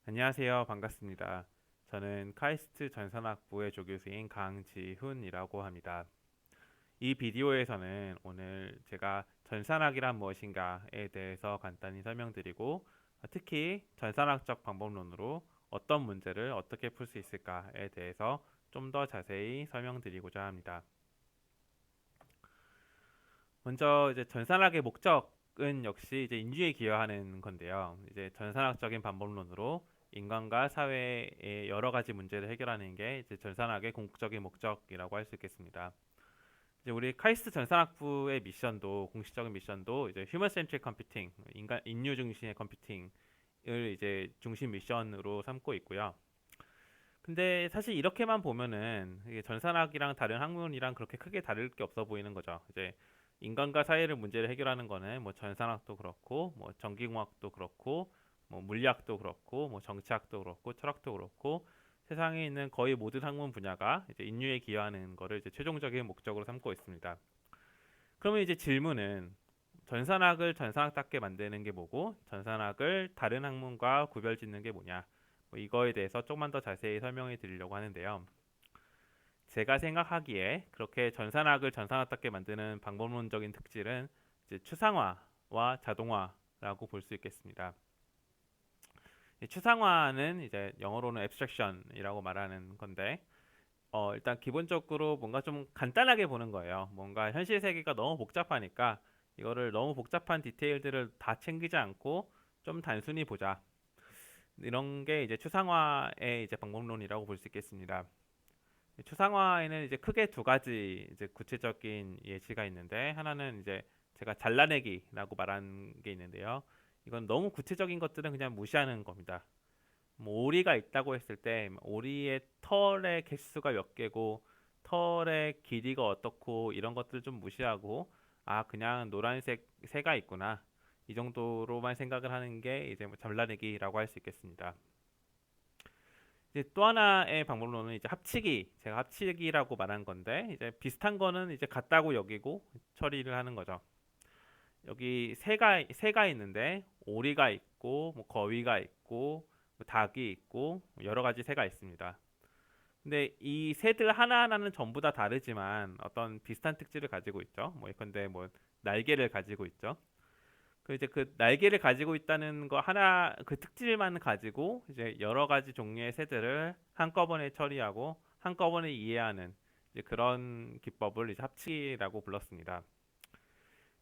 안녕하세요. 반갑습니다. 저는 카이스트 전산학부의 조교수인 강지훈이라고 합니다. 이 비디오에서는 오늘 제가 전산학이란 무엇인가에 대해서 간단히 설명드리고, 특히 전산학적 방법론으로 어떤 문제를 어떻게 풀 수 있을까에 대해서 좀 더 자세히 설명드리고자 합니다. 먼저 이제 전산학의 목적은 역시 이제 인류에 기여하는 건데요. 이제 전산학적인 방법론으로 인간과 사회의 여러 가지 문제를 해결하는 게 이제 전산학의 궁극적인 목적이라고 할 수 있겠습니다. 이제 우리 카이스트 전산학부의 미션도 공식적인 미션도 이제 휴먼 센트릭 컴퓨팅, 인류 중심의 컴퓨팅을 이제 중심 미션으로 삼고 있고요. 근데 사실 이렇게만 보면은 이게 전산학이랑 다른 학문이랑 그렇게 크게 다를 게 없어 보이는 거죠. 이제 인간과 사회를 문제를 해결하는 거는 뭐 전산학도 그렇고 뭐 전기공학도 그렇고 뭐 물리학도 그렇고 뭐 정치학도 그렇고 철학도 그렇고 세상에 있는 거의 모든 학문 분야가 이제 인류에 기여하는 거를 이제 최종적인 목적으로 삼고 있습니다. 그러면 이제 질문은 전산학을 전산학답게 만드는 게 뭐고 전산학을 다른 학문과 구별짓는 게 뭐냐, 뭐 이거에 대해서 조금만 더 자세히 설명해 드리려고 하는데요. 제가 생각하기에 그렇게 전산학을 전산학답게 만드는 방법론적인 특질은 이제 추상화와 자동화라고 볼 수 있겠습니다. 추상화는 이제 영어로는 abstraction이라고 말하는 건데, 일단 기본적으로 뭔가 좀 간단하게 보는 거예요. 뭔가 현실 세계가 너무 복잡하니까 이거를 너무 복잡한 디테일들을 다 챙기지 않고 좀 단순히 보자. 이런 게 이제 추상화의 이제 방법론이라고 볼 수 있겠습니다. 추상화에는 이제 크게 두 가지 이제 구체적인 예시가 있는데, 하나는 이제 제가 잘라내기라고 말한 게 있는데요. 이건 너무 구체적인 것들은 그냥 무시하는 겁니다. 뭐 오리가 있다고 했을 때 오리의 털의 개수가 몇 개고 털의 길이가 어떻고 이런 것들 좀 무시하고, 아 그냥 노란색 새가 있구나, 이 정도로만 생각을 하는 게 이제 뭐 잘라내기라고 할 수 있겠습니다. 이제 또 하나의 방법론은 이제 합치기. 제가 합치기라고 말한 건데 이제 비슷한 거는 이제 같다고 여기고 처리를 하는 거죠. 여기 새가 있는데 오리가 있고 뭐 거위가 있고 뭐 닭이 있고 뭐 여러 가지 새가 있습니다. 근데 이 새들 하나하나는 전부 다 다르지만 어떤 비슷한 특질을 가지고 있죠. 뭐 예컨대 뭐 날개를 가지고 있죠. 그 이제 그 날개를 가지고 있다는 거 하나, 그 특질만 가지고 이제 여러 가지 종류의 새들을 한꺼번에 처리하고 한꺼번에 이해하는 이제 그런 기법을 이제 합치기라고 불렀습니다.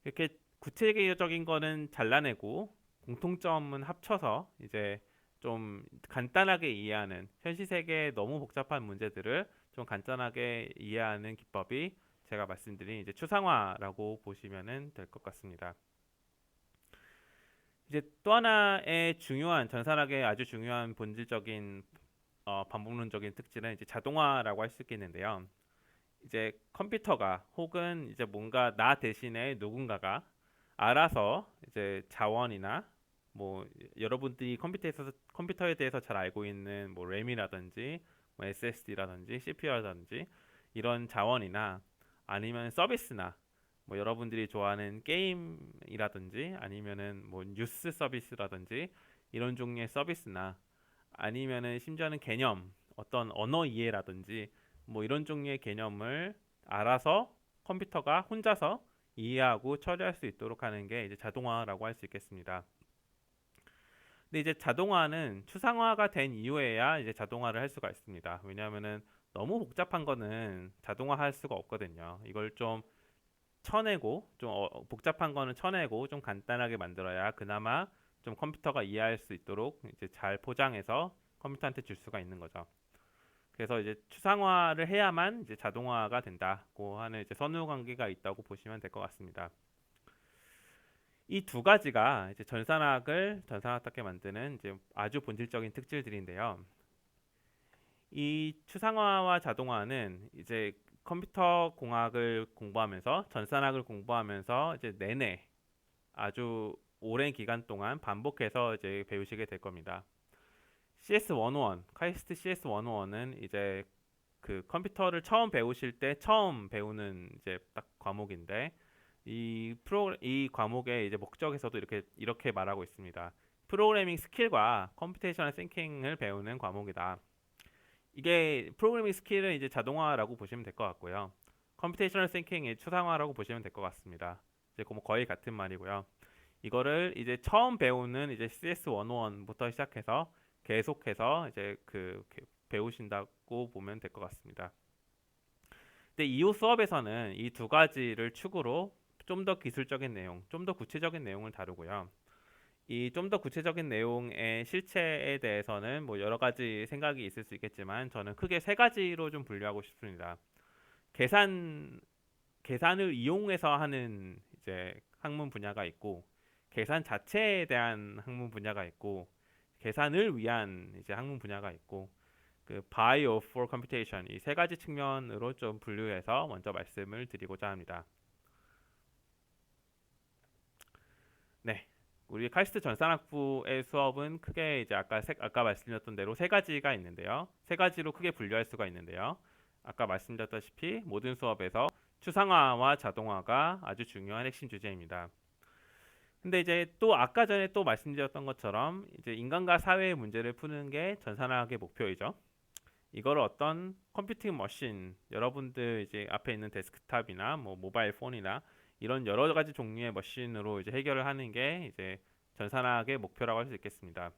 이렇게 구체적인 거는 잘라내고 공통점은 합쳐서 이제 좀 간단하게 이해하는, 현실 세계의 너무 복잡한 문제들을 좀 간단하게 이해하는 기법이 제가 말씀드린 이제 추상화라고 보시면 될 것 같습니다. 이제 또 하나의 중요한 전산학의 아주 중요한 본질적인 반복론적인 특질은 이제 자동화라고 할 수 있겠는데요. 이제 컴퓨터가 혹은 이제 뭔가 나 대신에 누군가가 알아서 이제 자원이나 뭐 여러분들이 컴퓨터에 대해서 잘 알고 있는 뭐 램이라든지 뭐 SSD라든지 CPU라든지 이런 자원이나 아니면 서비스나 뭐 여러분들이 좋아하는 게임이라든지 아니면은 뭐 뉴스 서비스라든지 이런 종류의 서비스나 아니면은 심지어는 개념, 어떤 언어 이해라든지 뭐 이런 종류의 개념을 알아서 컴퓨터가 혼자서 이해하고 처리할 수 있도록 하는 게 이제 자동화라고 할 수 있겠습니다. 근데 이제 자동화는 추상화가 된 이후에야 이제 자동화를 할 수가 있습니다. 왜냐하면은 너무 복잡한 거는 자동화할 수가 없거든요. 이걸 좀 쳐내고 좀 복잡한 거는 쳐내고 좀 간단하게 만들어야 그나마 좀 컴퓨터가 이해할 수 있도록 이제 잘 포장해서 컴퓨터한테 줄 수가 있는 거죠. 그래서 이제 추상화를 해야만 이제 자동화가 된다고 하는 이제 선후 관계가 있다고 보시면 될 것 같습니다. 이 두 가지가 이제 전산학을 전산학답게 만드는 이제 아주 본질적인 특질들인데요. 이 추상화와 자동화는 이제 컴퓨터 공학을 공부하면서 전산학을 공부하면서 이제 내내 아주 오랜 기간 동안 반복해서 이제 배우시게 될 겁니다. CS101, 카이스트 CS101은 이제 그 컴퓨터를 처음 배우실 때 처음 배우는 이제 딱 과목인데, 이 과목의 이제 목적에서도 이렇게 말하고 있습니다. 프로그래밍 스킬과 컴퓨테이셔널 싱킹을 배우는 과목이다. 이게 프로그래밍 스킬은 이제 자동화라고 보시면 될 것 같고요. 컴퓨테이셔널 싱킹이 추상화라고 보시면 될 것 같습니다. 이제 뭐 거의 같은 말이고요. 이거를 이제 처음 배우는 이제 CS 101부터 시작해서 계속해서 이제 배우신다고 보면 될 것 같습니다. 근데 이후 수업에서는 이 두 가지를 축으로 좀 더 기술적인 내용, 좀 더 구체적인 내용을 다루고요. 이 좀 더 구체적인 내용의 실체에 대해서는 뭐 여러 가지 생각이 있을 수 있겠지만 저는 크게 세 가지로 좀 분류하고 싶습니다. 계산 계산을 이용해서 하는 이제 학문 분야가 있고 계산 자체에 대한 학문 분야가 있고 계산을 위한 이제 학문 분야가 있고 그 by or for computation 이 세 가지 측면으로 좀 분류해서 먼저 말씀을 드리고자 합니다. 네. 우리 카이스트 전산학부의 수업은 크게 이제 아까 말씀드렸던 대로 세 가지가 있는데요. 세 가지로 크게 분류할 수가 있는데요. 아까 말씀드렸다시피 모든 수업에서 추상화와 자동화가 아주 중요한 핵심 주제입니다. 근데 이제 또 아까 전에 또 말씀드렸던 것처럼 이제 인간과 사회의 문제를 푸는 게 전산학의 목표이죠. 이걸 어떤 컴퓨팅 머신, 여러분들 이제 앞에 있는 데스크탑이나 뭐 모바일 폰이나 이런 여러 가지 종류의 머신으로 이제 해결을 하는 게 이제 전산학의 목표라고 할 수 있겠습니다.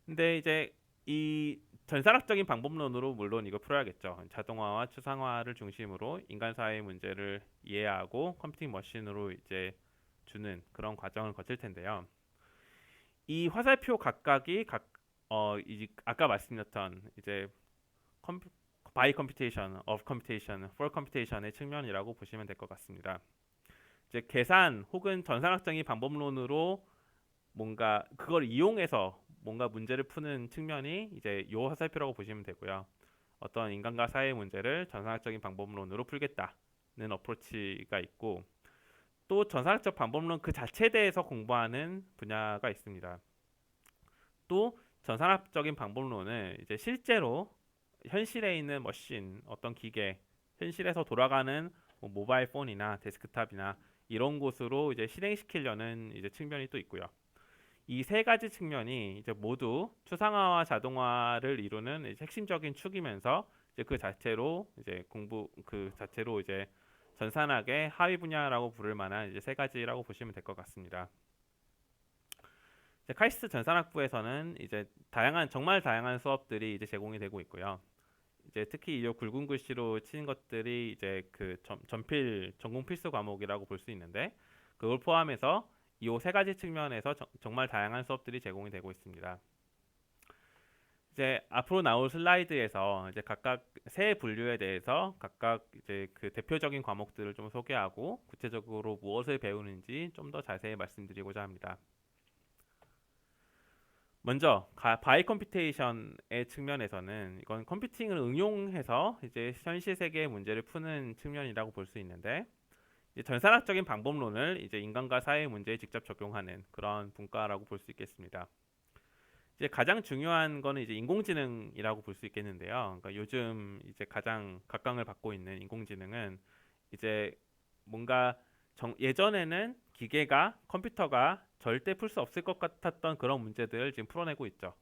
근데 이제 이 전산학적인 방법론으로 물론 이거 풀어야겠죠. 자동화와 추상화를 중심으로 인간 사회의 문제를 이해하고 컴퓨팅 머신으로 이제 주는 그런 과정을 거칠 텐데요. 이 화살표 각각이 이제 아까 말씀드렸던 이제 컴퓨, by computation, of computation, for computation의 측면이라고 보시면 될 것 같습니다. 이제 계산 혹은 전산학적인 방법론으로 뭔가 그걸 이용해서 뭔가 문제를 푸는 측면이 이제 요 화살표라고 보시면 되고요. 어떤 인간과 사회의 문제를 전산학적인 방법론으로 풀겠다는 어프로치가 있고 또 전산학적 방법론 그 자체에 대해서 공부하는 분야가 있습니다. 또 전산학적인 방법론은 이제 실제로 현실에 있는 머신, 어떤 기계, 현실에서 돌아가는 뭐 모바일 폰이나 데스크탑이나 이런 곳으로 이제 실행시키려는 이제 측면이 또 있고요. 이 세 가지 측면이 이제 모두 추상화와 자동화를 이루는 이제 핵심적인 축이면서 이제 그 자체로 이제 전산학의 하위 분야라고 부를 만한 이제 세 가지라고 보시면 될 것 같습니다. 이제 카이스트 전산학부에서는 이제 정말 다양한 수업들이 이제 제공이 되고 있고요. 이제 특히 이 굵은 글씨로 친 것들이 이제 전공 필수 과목이라고 볼 수 있는데 그걸 포함해서 이 세 가지 측면에서 정말 다양한 수업들이 제공이 되고 있습니다. 이제 앞으로 나올 슬라이드에서 이제 각각 세 분류에 대해서 각각 이제 그 대표적인 과목들을 좀 소개하고 구체적으로 무엇을 배우는지 좀 더 자세히 말씀드리고자 합니다. 먼저 바이 컴퓨테이션의 측면에서는 이건 컴퓨팅을 응용해서 이제 현실 세계의 문제를 푸는 측면이라고 볼 수 있는데 이제 전산학적인 방법론을 이제 인간과 사회 문제에 직접 적용하는 그런 분과라고 볼 수 있겠습니다. 이제 가장 중요한 거는 이제 인공지능이라고 볼 수 있겠는데요. 그러니까 요즘 이제 가장 각광을 받고 있는 인공지능은 이제 뭔가 예전에는 컴퓨터가 절대 풀 수 없을 것 같았던 그런 문제들을 지금 풀어내고 있죠.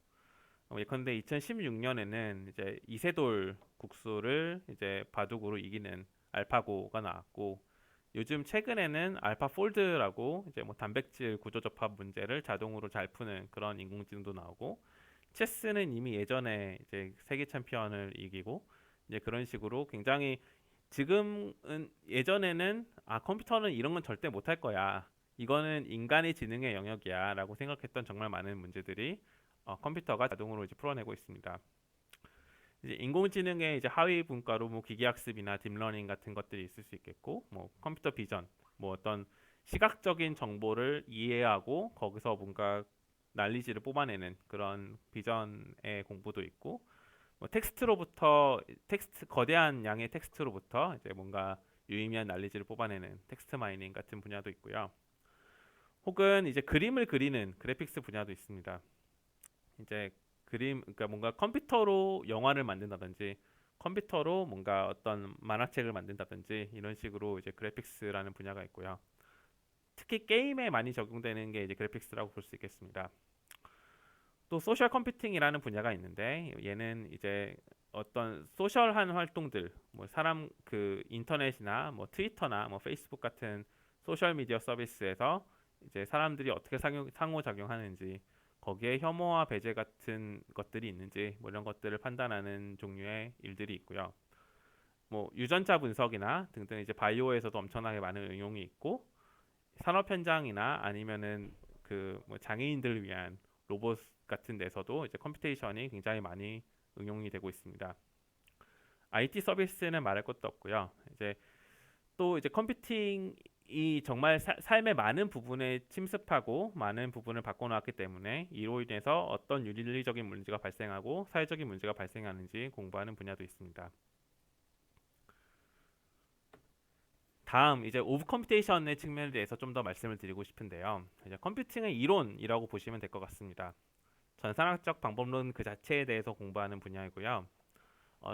예컨대 2016년에는 이제 이세돌 국수를 이제 바둑으로 이기는 알파고가 나왔고 요즘 최근에는 알파폴드라고 이제 뭐 단백질 구조접합 문제를 자동으로 잘 푸는 그런 인공지능도 나오고 체스는 이미 예전에 이제 세계 챔피언을 이기고 이제 그런 식으로 굉장히 지금은 예전에는 컴퓨터는 이런 건 절대 못할 거야. 이거는 인간의 지능의 영역이야라고 생각했던 정말 많은 문제들이 컴퓨터가 자동으로 이제 풀어내고 있습니다. 이제 인공지능의 이제 하위 분과로 뭐 기계학습이나 딥러닝 같은 것들이 있을 수 있겠고, 뭐 컴퓨터 비전, 뭐 어떤 시각적인 정보를 이해하고 거기서 뭔가 난리지를 뽑아내는 그런 비전의 공부도 있고, 뭐 거대한 양의 텍스트로부터 이제 뭔가 유의미한 난리지를 뽑아내는 텍스트 마이닝 같은 분야도 있고요. 혹은 이제 그림을 그리는 그래픽스 분야도 있습니다. 이제 그러니까 뭔가 컴퓨터로 영화를 만든다든지 컴퓨터로 뭔가 어떤 만화책을 만든다든지 이런 식으로 이제 그래픽스라는 분야가 있고요. 특히 게임에 많이 적용되는 게 이제 그래픽스라고 볼 수 있겠습니다. 또 소셜 컴퓨팅이라는 분야가 있는데 얘는 이제 어떤 소셜한 활동들, 뭐 사람 그 인터넷이나 뭐 트위터나 뭐 페이스북 같은 소셜 미디어 서비스에서 이제 사람들이 어떻게 상호작용하는지, 거기에 혐오와 배제 같은 것들이 있는지 뭐 이런 것들을 판단하는 종류의 일들이 있고요. 뭐 유전자 분석이나 등등 이제 바이오에서도 엄청나게 많은 응용이 있고, 산업 현장이나 아니면은 그 뭐 장애인들을 위한 로봇 같은 데서도 이제 컴퓨테이션이 굉장히 많이 응용이 되고 있습니다. IT 서비스는 말할 것도 없고요. 이제 또 이제 컴퓨팅이 정말 삶의 많은 부분에 침습하고 많은 부분을 바꿔놓았기 때문에 이로 인해서 어떤 윤리적인 문제가 발생하고 사회적인 문제가 발생하는지 공부하는 분야도 있습니다. 다음 이제 오브 컴퓨테이션의 측면에 대해서 좀 더 말씀을 드리고 싶은데요. 이제 컴퓨팅의 이론이라고 보시면 될 것 같습니다. 전산학적 방법론 그 자체에 대해서 공부하는 분야이고요.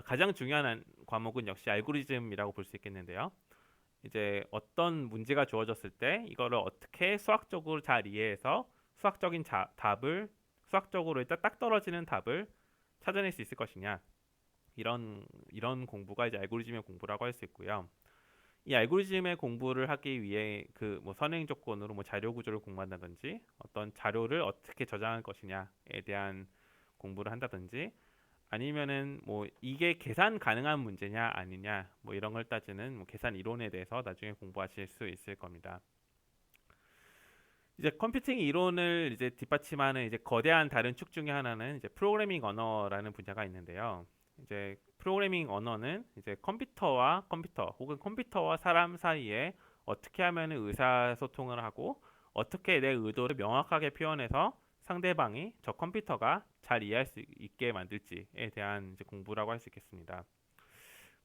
가장 중요한 과목은 역시 알고리즘이라고 볼 수 있겠는데요. 이제 어떤 문제가 주어졌을 때 이거를 어떻게 수학적으로 잘 이해해서 수학적인 답을, 수학적으로 일단 딱 떨어지는 답을 찾아낼 수 있을 것이냐, 이런 공부가 이제 알고리즘의 공부라고 할 수 있고요. 이 알고리즘의 공부를 하기 위해 그 뭐 선행 조건으로 뭐 자료 구조를 공부한다든지 어떤 자료를 어떻게 저장할 것이냐에 대한 공부를 한다든지, 아니면은 뭐 이게 계산 가능한 문제냐 아니냐 뭐 이런 걸 따지는 뭐 계산 이론에 대해서 나중에 공부하실 수 있을 겁니다. 이제 컴퓨팅 이론을 이제 뒷받침하는 이제 거대한 다른 축 중에 하나는 이제 프로그래밍 언어라는 분야가 있는데요. 이제 프로그래밍 언어는 이제 컴퓨터와 컴퓨터 혹은 컴퓨터와 사람 사이에 어떻게 하면 의사소통을 하고 어떻게 내 의도를 명확하게 표현해서 상대방이 저 컴퓨터가 잘 이해할 수 있게 만들지에 대한 이제 공부라고 할 수 있겠습니다.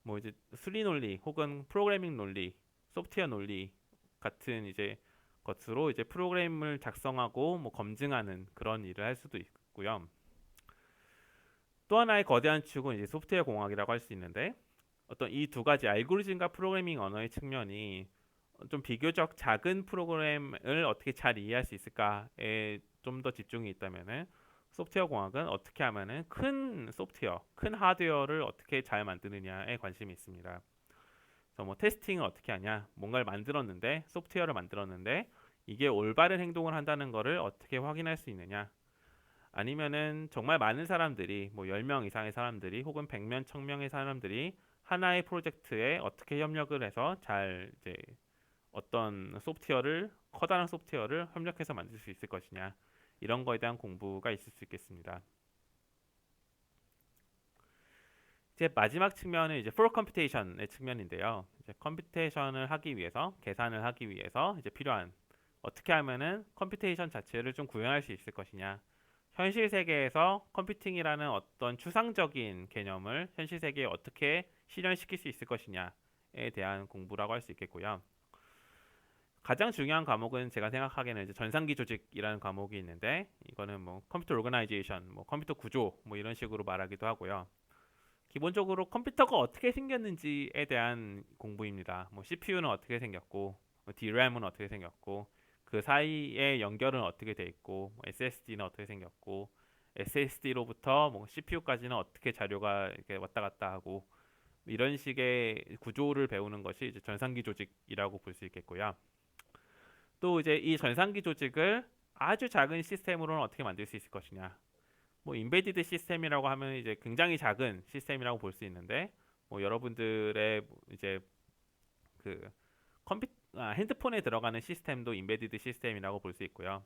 뭐 이제 수리 논리 혹은 프로그래밍 논리, 소프트웨어 논리 같은 이제 것으로 이제 프로그램을 작성하고 뭐 검증하는 그런 일을 할 수도 있고요. 또 하나의 거대한 축은 이제 소프트웨어 공학이라고 할 수 있는데, 어떤 이 두 가지 알고리즘과 프로그래밍 언어의 측면이 좀 비교적 작은 프로그램을 어떻게 잘 이해할 수 있을까에 좀 더 집중이 있다면은, 소프트웨어 공학은 어떻게 하면은 큰 소프트웨어, 큰 하드웨어를 어떻게 잘 만드느냐에 관심이 있습니다. 그래서 뭐 테스팅을 어떻게 하냐, 뭔가를 만들었는데 소프트웨어를 만들었는데 이게 올바른 행동을 한다는 거를 어떻게 확인할 수 있느냐, 아니면은 정말 많은 사람들이 뭐 10명 이상의 사람들이 혹은 100명, 1000명의 사람들이 하나의 프로젝트에 어떻게 협력을 해서 잘 이제 어떤 소프트웨어를, 커다란 소프트웨어를 협력해서 만들 수 있을 것이냐, 이런 거에 대한 공부가 있을 수 있겠습니다. 이제 마지막 측면은 이제 for computation의 측면인데요. 이제 컴퓨테이션을 하기 위해서, 계산을 하기 위해서 이제 필요한, 어떻게 하면은 컴퓨테이션 자체를 좀 구현할 수 있을 것이냐, 현실 세계에서 컴퓨팅이라는 어떤 추상적인 개념을 현실 세계에 어떻게 실현시킬 수 있을 것이냐에 대한 공부라고 할 수 있겠고요. 가장 중요한 과목은 제가 생각하기에는 이제 전산기 조직이라는 과목이 있는데, 이거는 뭐 컴퓨터 오르가나이제이션, 뭐 컴퓨터 구조 뭐 이런 식으로 말하기도 하고요. 기본적으로 컴퓨터가 어떻게 생겼는지에 대한 공부입니다. 뭐 CPU는 어떻게 생겼고, 뭐 DRAM은 어떻게 생겼고, 그 사이의 연결은 어떻게 돼 있고, 뭐 SSD는 어떻게 생겼고, SSD로부터 뭐 CPU까지는 어떻게 자료가 이렇게 왔다 갔다 하고, 이런 식의 구조를 배우는 것이 이제 전산기 조직이라고 볼 수 있겠고요. 또 이제 이 전산기 조직을 아주 작은 시스템으로는 어떻게 만들 수 있을 것이냐. 뭐 인베디드 시스템이라고 하면 이제 굉장히 작은 시스템이라고 볼 수 있는데, 뭐 여러분들의 이제 그 핸드폰에 들어가는 시스템도 인베디드 시스템이라고 볼 수 있고요.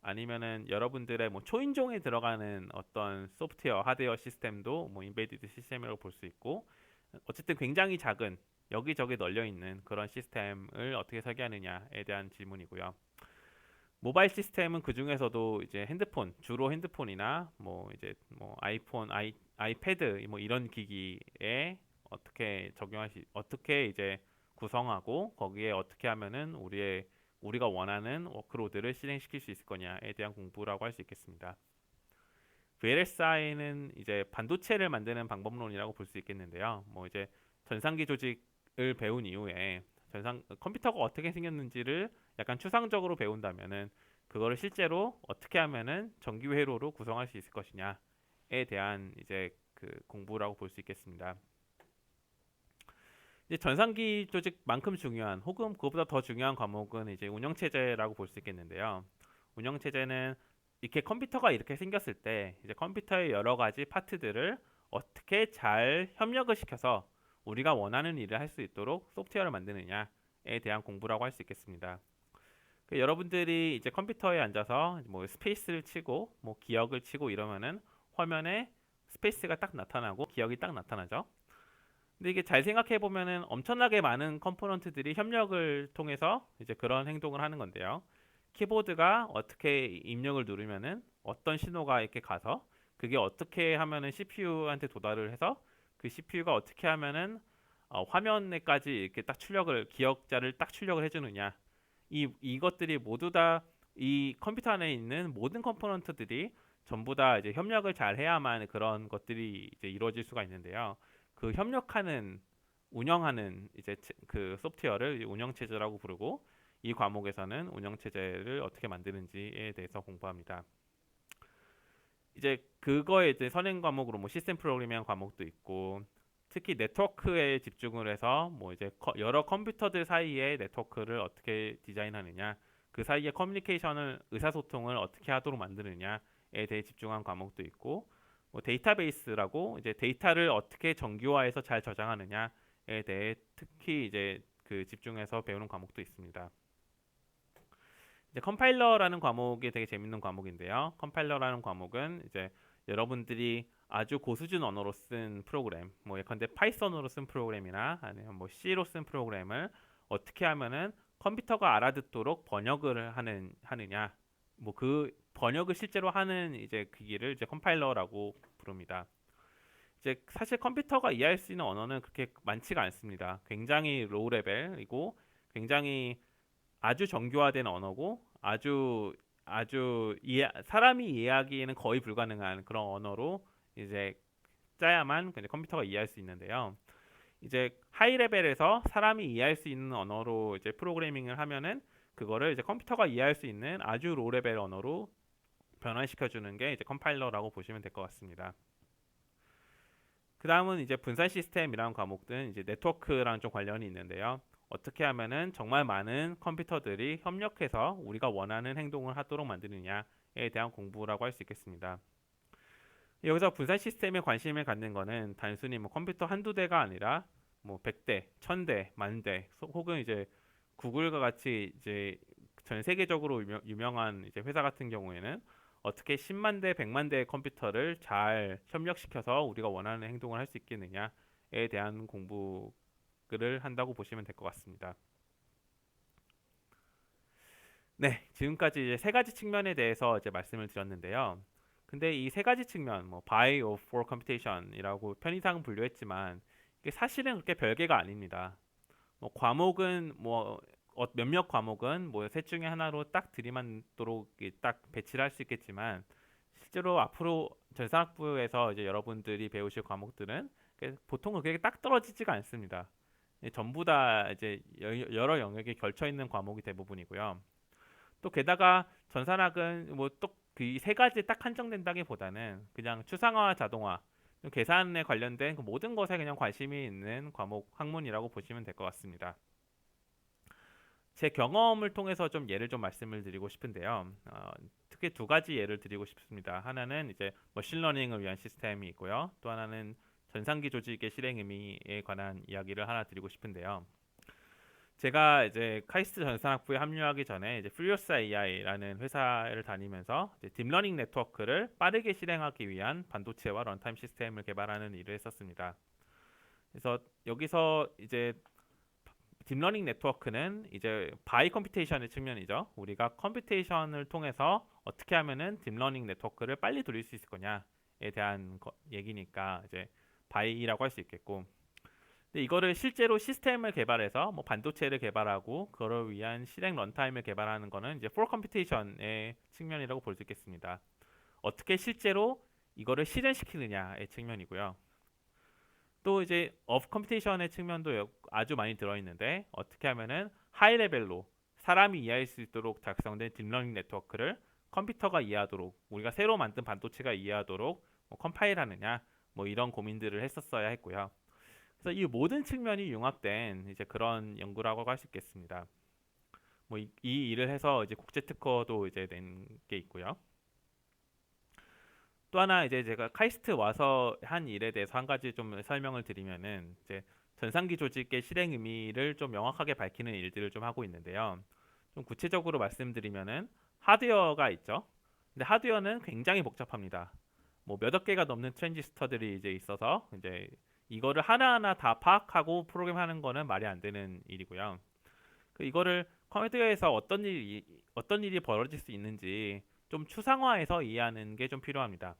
아니면은 여러분들의 뭐 초인종에 들어가는 어떤 소프트웨어, 하드웨어 시스템도 뭐 인베디드 시스템이라고 볼 수 있고, 어쨌든 굉장히 작은 여기저기 널려 있는 그런 시스템을 어떻게 설계하느냐에 대한 질문이고요. 모바일 시스템은 그 중에서도 이제 핸드폰, 주로 핸드폰이나 뭐 이제 뭐 아이폰, 아이패드 뭐 이런 기기에 어떻게 어떻게 이제 구성하고 거기에 어떻게 하면은 우리가 원하는 워크로드를 실행시킬 수 있을 거냐에 대한 공부라고 할 수 있겠습니다. VLSI는 이제 반도체를 만드는 방법론이라고 볼 수 있겠는데요. 뭐 이제 전산기 조직을 배운 이후에 컴퓨터가 어떻게 생겼는지를 약간 추상적으로 배운다면은 그거를 실제로 어떻게 하면은 정기 회로로 구성할 수 있을 것이냐에 대한 이제 그 공부라고 볼 수 있겠습니다. 이제 전산기 조직만큼 중요한 혹은 그것보다 더 중요한 과목은 이제 운영체제라고 볼 수 있겠는데요. 운영체제는 이렇게 컴퓨터가 이렇게 생겼을 때 이제 컴퓨터의 여러 가지 파트들을 어떻게 잘 협력을 시켜서 우리가 원하는 일을 할 수 있도록 소프트웨어를 만드느냐에 대한 공부라고 할 수 있겠습니다. 여러분들이 이제 컴퓨터에 앉아서 뭐 스페이스를 치고 뭐 기억을 치고 이러면은 화면에 스페이스가 딱 나타나고 기억이 딱 나타나죠. 근데 이게 잘 생각해 보면은 엄청나게 많은 컴포넌트들이 협력을 통해서 이제 그런 행동을 하는 건데요. 키보드가 어떻게 입력을 누르면은 어떤 신호가 이렇게 가서 그게 어떻게 하면은 CPU한테 도달을 해서 그 CPU가 어떻게 하면은 화면에까지 이렇게 딱 출력을 기억자를 딱 출력을 해주느냐 이것들이 모두 다 이 컴퓨터 안에 있는 모든 컴포넌트들이 전부 다 이제 협력을 잘 해야만 그런 것들이 이제 이루어질 수가 있는데요. 그 협력하는 운영하는 이제 그 소프트웨어를 운영 체제라고 부르고 이 과목에서는 운영 체제를 어떻게 만드는지에 대해서 공부합니다. 이제 그거에 이제 선행 과목으로 뭐 시스템 프로그래밍 과목도 있고 특히 네트워크에 집중을 해서 뭐 이제 여러 컴퓨터들 사이에 네트워크를 어떻게 디자인하느냐 그 사이에 커뮤니케이션을 의사소통을 어떻게 하도록 만드느냐에 대해 집중한 과목도 있고 뭐 데이터베이스라고 이제 데이터를 어떻게 정규화해서 잘 저장하느냐에 대해 특히 이제 그 집중해서 배우는 과목도 있습니다. 이제 컴파일러라는 과목이 되게 재밌는 과목인데요. 컴파일러라는 과목은 이제 여러분들이 아주 고수준 언어로 쓴 프로그램, 뭐 예컨대 파이썬으로 쓴 프로그램이나 아니면 뭐 C로 쓴 프로그램을 어떻게 하면은 컴퓨터가 알아듣도록 번역을 하느냐, 뭐 그 번역을 실제로 하는 이제 기기를 이제 컴파일러라고 부릅니다. 이제 사실 컴퓨터가 이해할 수 있는 언어는 그렇게 많지가 않습니다. 굉장히 로우 레벨이고 굉장히 아주 정교화된 언어고 아주 사람이 이해하기에는 거의 불가능한 그런 언어로 이제 짜야만 이제 컴퓨터가 이해할 수 있는데요. 이제 하이 레벨에서 사람이 이해할 수 있는 언어로 이제 프로그래밍을 하면은 그거를 이제 컴퓨터가 이해할 수 있는 아주 로우 레벨 언어로 변환시켜 주는 게 이제 컴파일러라고 보시면 될 것 같습니다. 그 다음은 이제 분산 시스템이라는 과목들은 이제 네트워크랑 좀 관련이 있는데요. 어떻게 하면은 정말 많은 컴퓨터들이 협력해서 우리가 원하는 행동을 하도록 만드느냐에 대한 공부라고 할 수 있겠습니다. 여기서 분산 시스템에 관심을 갖는 거는 단순히 뭐 컴퓨터 한두 대가 아니라 뭐 100대, 1000대, 만대 혹은 이제 구글과 같이 이제 전 세계적으로 유명한 이제 회사 같은 경우에는 어떻게 10만 대, 100만 대의 컴퓨터를 잘 협력시켜서 우리가 원하는 행동을 할 수 있겠느냐에 대한 공부를 한다고 보시면 될 것 같습니다. 네, 지금까지 이제 세 가지 측면에 대해서 이제 말씀을 드렸는데요. 근데 이 세 가지 측면, 뭐 by or for computation이라고 편의상 분류했지만 이게 사실은 그렇게 별개가 아닙니다. 뭐 과목은 뭐 몇몇 과목은 뭐 셋 중에 하나로 딱 들이받도록 딱 배치를 할 수 있겠지만 실제로 앞으로 전산학부에서 이제 여러분들이 배우실 과목들은 보통 그렇게 딱 떨어지지가 않습니다. 전부 다 이제 여러 영역에 걸쳐 있는 과목이 대부분이고요. 또 게다가 전산학은 뭐 또 그 세 가지 딱 한정된다기보다는 그냥 추상화, 자동화, 계산에 관련된 그 모든 것에 그냥 관심이 있는 과목 학문이라고 보시면 될 것 같습니다. 제 경험을 통해서 좀 예를 좀 말씀을 드리고 싶은데요. 특히 두 가지 예를 드리고 싶습니다. 하나는 이제 머신러닝을 위한 시스템이 있고요. 또 하나는 전산기 조직의 실행 의미에 관한 이야기를 하나 드리고 싶은데요. 제가 이제 카이스트 전산학부에 합류하기 전에 이제 프리오스 AI라는 회사를 다니면서 이제 딥러닝 네트워크를 빠르게 실행하기 위한 반도체와 런타임 시스템을 개발하는 일을 했었습니다. 그래서 여기서 이제 딥러닝 네트워크는 이제 바이 컴퓨테이션의 측면이죠. 우리가 컴퓨테이션을 통해서 어떻게 하면은 딥러닝 네트워크를 빨리 돌릴 수 있을 거냐에 대한 얘기니까 이제 바이라고 할 수 있겠고. 근데 이거를 실제로 시스템을 개발해서 뭐 반도체를 개발하고 그걸 위한 실행 런타임을 개발하는 거는 이제 for computation의 측면이라고 볼 수 있겠습니다. 어떻게 실제로 이거를 실현시키느냐의 측면이고요. 또 이제 of 컴퓨테이션의 측면도 아주 많이 들어있는데 어떻게 하면은 하이 레벨로 사람이 이해할 수 있도록 작성된 딥러닝 네트워크를 컴퓨터가 이해하도록 우리가 새로 만든 반도체가 이해하도록 뭐 컴파일하느냐 뭐 이런 고민들을 했었어야 했고요. 그래서 이 모든 측면이 융합된 이제 그런 연구라고 할 수 있겠습니다. 뭐 이 일을 해서 이제 국제 특허도 이제 낸 게 있고요. 또 하나 이제 제가 카이스트 와서 한 일에 대해서 한 가지 좀 설명을 드리면은 이제 전산기 조직의 실행 의미를 좀 명확하게 밝히는 일들을 좀 하고 있는데요. 좀 구체적으로 말씀드리면은 하드웨어가 있죠. 근데 하드웨어는 굉장히 복잡합니다. 뭐 몇억 개가 넘는 트랜지스터들이 이제 있어서 이제 이거를 하나하나 다 파악하고 프로그램하는 거는 말이 안 되는 일이고요. 이거를 컴퓨터에서 어떤 일이 벌어질 수 있는지 좀 추상화해서 이해하는 게 좀 필요합니다.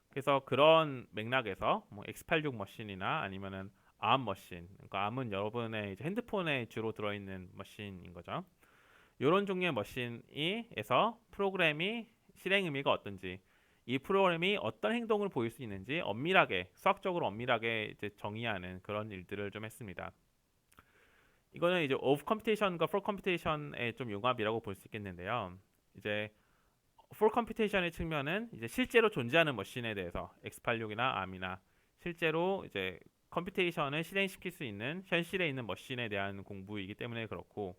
그래서 그런 맥락에서 뭐 x86 머신이나 아니면은 ARM 머신, 그러니까 ARM은 여러분의 이제 핸드폰에 주로 들어있는 머신인 거죠. 이런 종류의 머신에서 프로그램이 실행 의미가 어떤지, 이 프로그램이 어떤 행동을 보일 수 있는지 엄밀하게 수학적으로 엄밀하게 이제 정의하는 그런 일들을 좀 했습니다. 이거는 이제 of computation과 for computation의 좀 융합이라고 볼 수 있겠는데요. 이제 for computation의 측면은 이제 실제로 존재하는 머신에 대해서 x86이나 ARM이나 실제로 이제 컴퓨테이션을 실행시킬 수 있는 현실에 있는 머신에 대한 공부이기 때문에 그렇고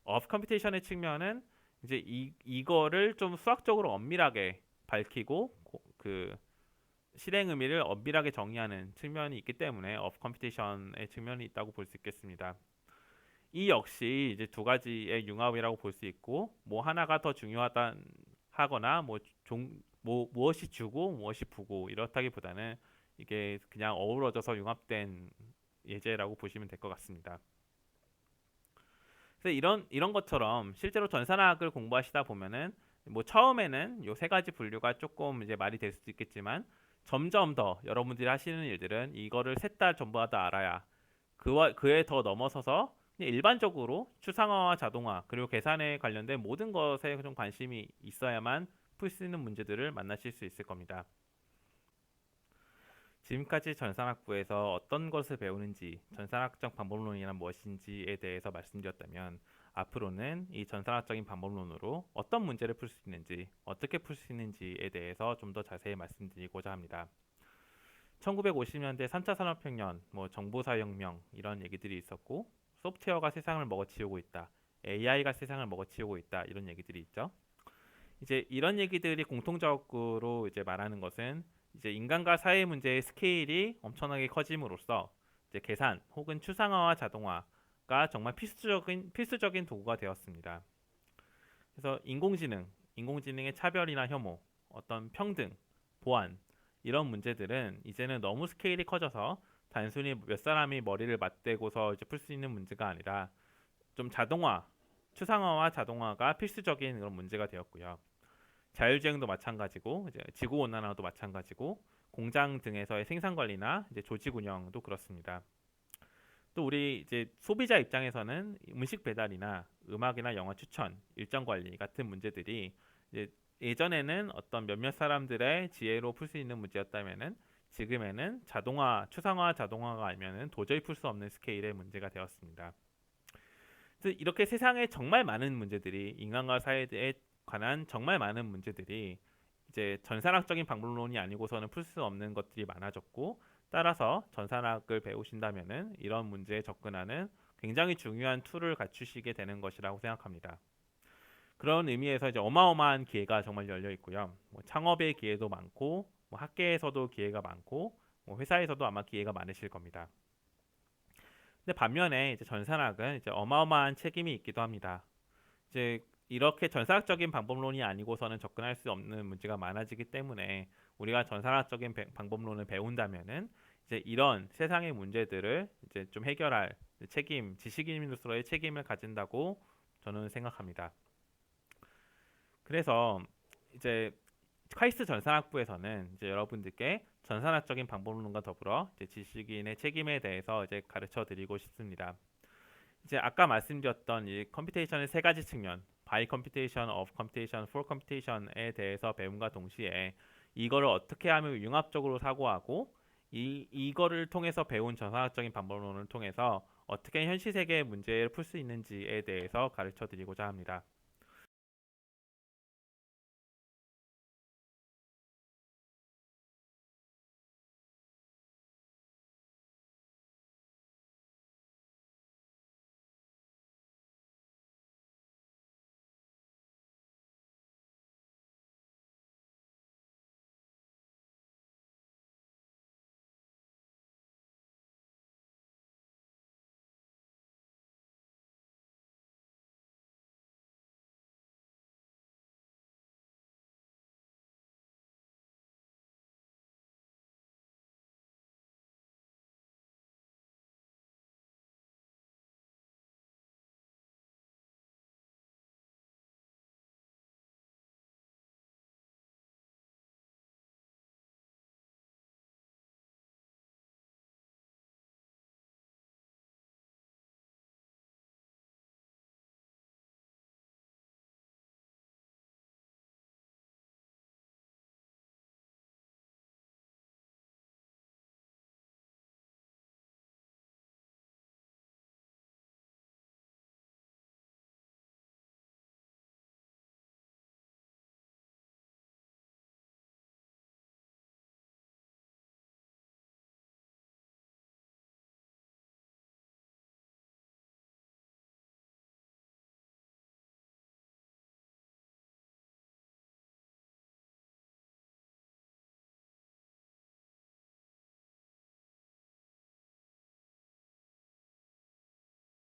of computation의 측면은 이제 이거를 좀 수학적으로 엄밀하게 밝히고 그 실행 의미를 엄밀하게 정의하는 측면이 있기 때문에 of computation의 측면이 있다고 볼 수 있겠습니다. 이 역시 이제 두 가지의 융합이라고 볼 수 있고 뭐 하나가 더 중요하다 하거나 뭐 무엇이 주고 무엇이 부고 이렇다기보다는 이게 그냥 어우러져서 융합된 예제라고 보시면 될 것 같습니다. 그래서 이런 것처럼 실제로 전산학을 공부하시다 보면은 뭐 처음에는 요 세 가지 분류가 조금 이제 말이 될 수도 있겠지만 점점 더 여러분들이 하시는 일들은 이거를 셋 다 전부 다 알아야 그에 더 넘어서서 그냥 일반적으로 추상화와 자동화 그리고 계산에 관련된 모든 것에 좀 관심이 있어야만 풀 수 있는 문제들을 만나실 수 있을 겁니다. 지금까지 전산학부에서 어떤 것을 배우는지, 전산학적 방법론이란 무엇인지에 대해서 말씀드렸다면 앞으로는 이 전산학적인 방법론으로 어떤 문제를 풀 수 있는지, 어떻게 풀 수 있는지에 대해서 좀 더 자세히 말씀드리고자 합니다. 1950년대 3차 산업혁명, 뭐 정보사혁명 이런 얘기들이 있었고 소프트웨어가 세상을 먹어치우고 있다. AI가 세상을 먹어치우고 있다. 이런 얘기들이 있죠. 이제 이런 얘기들이 공통적으로 이제 말하는 것은 이제 인간과 사회 문제의 스케일이 엄청나게 커짐으로써 이제 계산 혹은 추상화와 자동화가 정말 필수적인 도구가 되었습니다. 그래서 인공지능의 차별이나 혐오, 어떤 평등, 보안 이런 문제들은 이제는 너무 스케일이 커져서 단순히 몇 사람이 머리를 맞대고서 이제 풀 수 있는 문제가 아니라 좀 추상화와 자동화가 필수적인 그런 문제가 되었고요. 자율주행도 마찬가지고 이제 지구 온난화도 마찬가지고 공장 등에서의 생산 관리나 이제 조직 운영도 그렇습니다. 또 우리 이제 소비자 입장에서는 음식 배달이나 음악이나 영화 추천, 일정 관리 같은 문제들이 이제 예전에는 어떤 몇몇 사람들의 지혜로 풀 수 있는 문제였다면은 지금에는 추상화 자동화가 아니면은 도저히 풀 수 없는 스케일의 문제가 되었습니다. 그래서 이렇게 세상에 정말 많은 문제들이 인간과 사회에 관한 정말 많은 문제들이 이제 전산학적인 방법론이 아니고서는 풀 수 없는 것들이 많아졌고 따라서 전산학을 배우신다면은 이런 문제에 접근하는 굉장히 중요한 툴을 갖추시게 되는 것이라고 생각합니다. 그런 의미에서 이제 어마어마한 기회가 정말 열려 있고요. 뭐 창업의 기회도 많고, 뭐 학계에서도 기회가 많고, 뭐 회사에서도 아마 기회가 많으실 겁니다. 근데 반면에 이제 전산학은 이제 어마어마한 책임이 있기도 합니다. 이제 이렇게 전산학적인 방법론이 아니고서는 접근할 수 없는 문제가 많아지기 때문에 우리가 전산학적인 방법론을 배운다면은 이제 이런 세상의 문제들을 이제 좀 해결할 지식인으로서의 책임을 가진다고 저는 생각합니다. 그래서 이제 카이스트 전산학부에서는 이제 여러분들께 전산학적인 방법론과 더불어 이제 지식인의 책임에 대해서 이제 가르쳐 드리고 싶습니다. 이제 아까 말씀드렸던 이 컴퓨테이션의 세 가지 측면, by computation, of computation, for computation에 대해서 배움과 동시에 이거를 어떻게 하면 융합적으로 사고하고 이거를 통해서 배운 전산학적인 방법론을 통해서 어떻게 현실 세계의 문제를 풀 수 있는지에 대해서 가르쳐 드리고자 합니다.